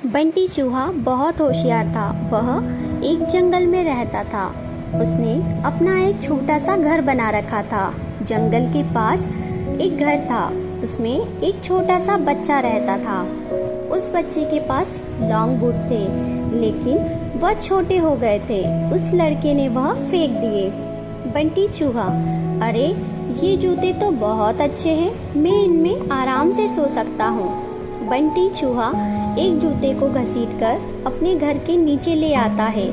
बंटी चूहा बहुत होशियार था। वह एक जंगल में रहता था। उसने अपना एक छोटा सा घर बना रखा था। जंगल के पास एक घर था। उसमें एक छोटा सा बच्चा रहता था। उस बच्चे के पास लॉन्ग बूट थे, लेकिन वह छोटे हो गए थे। उस लड़के ने वह फेंक दिए। बंटी चूहा, अरे ये जूते तो बहुत अच्छे हैं, मैं इनमें आराम से सो सकता हूँ। बंटी चूहा एक जूते को घसीटकर अपने घर के नीचे ले आता है।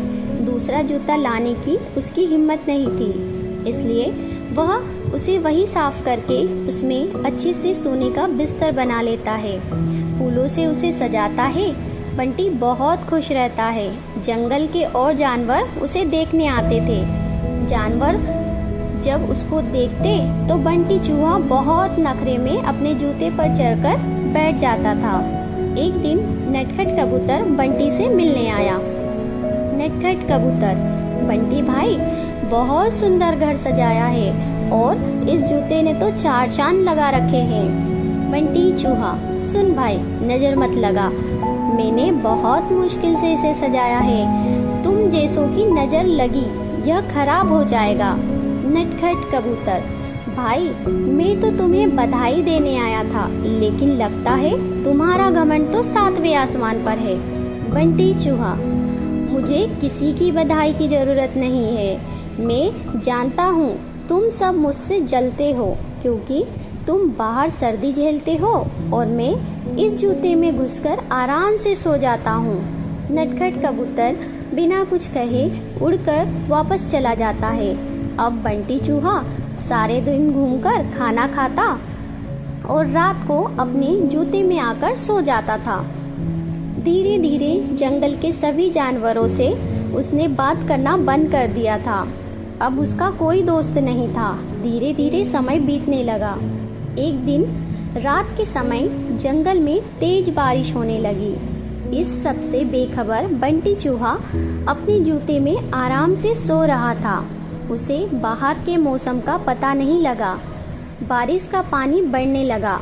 दूसरा जूता लाने की उसकी हिम्मत नहीं थी, इसलिए वह उसे वही साफ करके उसमें अच्छे से सोने का बिस्तर बना लेता है। फूलों से उसे सजाता है। बंटी बहुत खुश रहता है। जंगल के और जानवर उसे देखने आते थे। जानवर जब उसको देखते तो बंटी चूहा बहुत नखरे में अपने जूते पर चढ़कर बैठ जाता था। एक दिन नटखट कबूतर बंटी से मिलने आया। नटखट कबूतर, बंटी भाई, बहुत सुंदर घर सजाया है और इस जूते ने तो 4 चांद लगा रखे हैं। बंटी चूहा, सुन भाई, नजर मत लगा, मैंने बहुत मुश्किल से इसे सजाया है। तुम जैसों की नजर लगी यह खराब हो जाएगा। नटखट कबूतर, भाई मैं तो तुम्हें बधाई देने आया था, लेकिन लगता है तुम्हारा घमंड तो 7वें आसमान पर है। बंटी चूहा, मुझे किसी की बधाई की जरूरत नहीं है। मैं जानता हूँ तुम सब मुझसे जलते हो, क्योंकि तुम बाहर सर्दी झेलते हो और मैं इस जूते में घुसकर आराम से सो जाता हूँ। नटखट कबूतर बिना कुछ कहे उड़कर वापस चला जाता है। अब बंटी चूहा सारे दिन घूमकर खाना खाता और रात को अपने जूते में आकर सो जाता था। धीरे धीरे जंगल के सभी जानवरों से उसने बात करना बंद कर दिया था। अब उसका कोई दोस्त नहीं था। धीरे धीरे समय बीतने लगा। एक दिन रात के समय जंगल में तेज बारिश होने लगी। इस सब से बेखबर बंटी चूहा अपने जूते में आराम से सो रहा था। उसे बाहर के मौसम का पता नहीं लगा। बारिश का पानी बढ़ने लगा।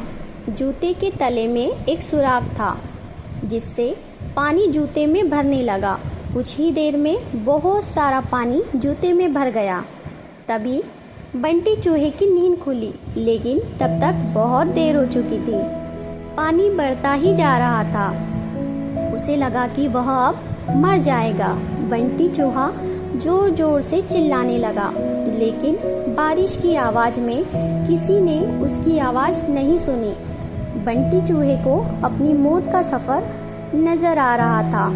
जूते के तले में एक सुराख था, जिससे पानी जूते में भरने लगा। कुछ ही देर में बहुत सारा पानी जूते में भर गया। तभी बंटी चूहे की नींद खुली, लेकिन तब तक बहुत देर हो चुकी थी। पानी बढ़ता ही जा रहा था। उसे लगा कि वह अब मर जाएगा। बंटी चूहा जोर जोर से चिल्लाने लगा, लेकिन बारिश की आवाज में किसी ने उसकी आवाज नहीं सुनी। बंटी चूहे को अपनी मौत का सफर नजर आ रहा था।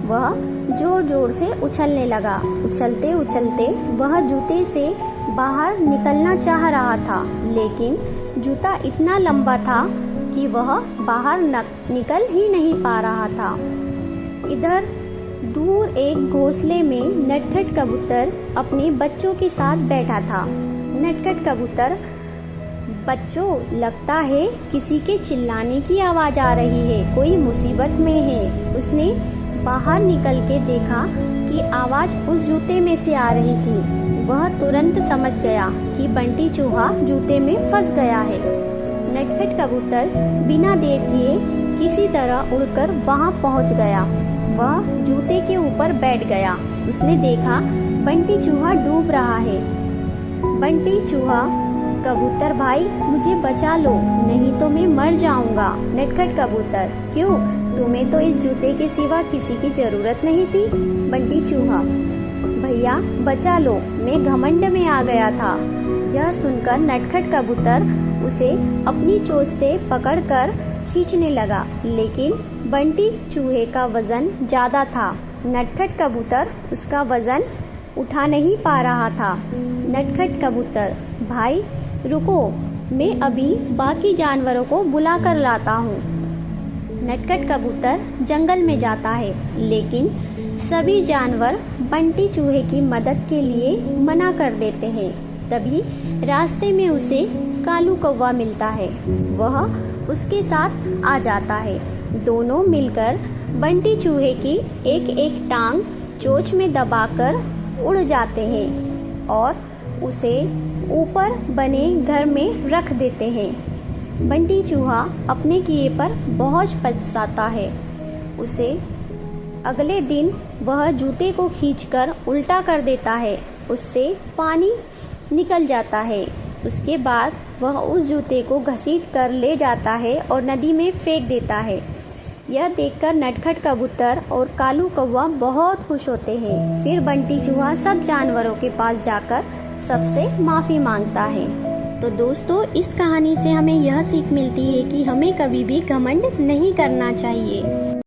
वह जोर जोर से उछलने लगा। उछलते उछलते वह जूते से बाहर निकलना चाह रहा था, लेकिन जूता इतना लंबा था कि वह बाहर निकल ही नहीं पा रहा था। इधर दूर एक घोंसले में नटखट कबूतर अपने बच्चों के साथ बैठा था। नटखट कबूतर, बच्चों, लगता है किसी के चिल्लाने की आवाज आ रही है, कोई मुसीबत में है। उसने बाहर निकल के देखा कि आवाज उस जूते में से आ रही थी। वह तुरंत समझ गया कि बंटी चूहा जूते में फंस गया है। नटखट कबूतर बिना देर किए किसी तरह उड़कर वहां पहुंच गया। वह जूते के ऊपर बैठ गया। उसने देखा बंटी चूहा डूब रहा है। बंटी चूहा, कबूतर भाई, मुझे बचा लो, नहीं तो मैं मर जाऊंगा। नटखट कबूतर, क्यों, तुम्हें तो इस जूते के सिवा किसी की जरूरत नहीं थी। बंटी चूहा, भैया बचा लो, मैं घमंड में आ गया था। यह सुनकर नटखट कबूतर उसे अपनी चोंच से पकड़कर खींचने लगा, लेकिन बंटी चूहे का वजन ज्यादा था। नटखट कबूतर उसका वजन उठा नहीं पा रहा था। नटखट कबूतर, भाई रुको, मैं अभी बाकी जानवरों को बुला कर लाता हूँ। नटखट कबूतर जंगल में जाता है, लेकिन सभी जानवर बंटी चूहे की मदद के लिए मना कर देते हैं। तभी रास्ते में उसे कालू कौवा मिलता है। वह उसके साथ आ जाता है। दोनों मिलकर बंटी चूहे की एक एक टांग चोंच में दबाकर उड़ जाते हैं और उसे ऊपर बने घर में रख देते हैं। बंटी चूहा अपने किए पर बहुत पछताता है। उसे अगले दिन वह जूते को खींचकर उल्टा कर देता है। उससे पानी निकल जाता है। उसके बाद वह उस जूते को घसीट कर ले जाता है और नदी में फेंक देता है। यह देखकर नटखट कबूतर और कालू कौवा बहुत खुश होते हैं। फिर बंटी चूहा सब जानवरों के पास जाकर सबसे माफ़ी मांगता है। तो दोस्तों, इस कहानी से हमें यह सीख मिलती है कि हमें कभी भी घमंड नहीं करना चाहिए।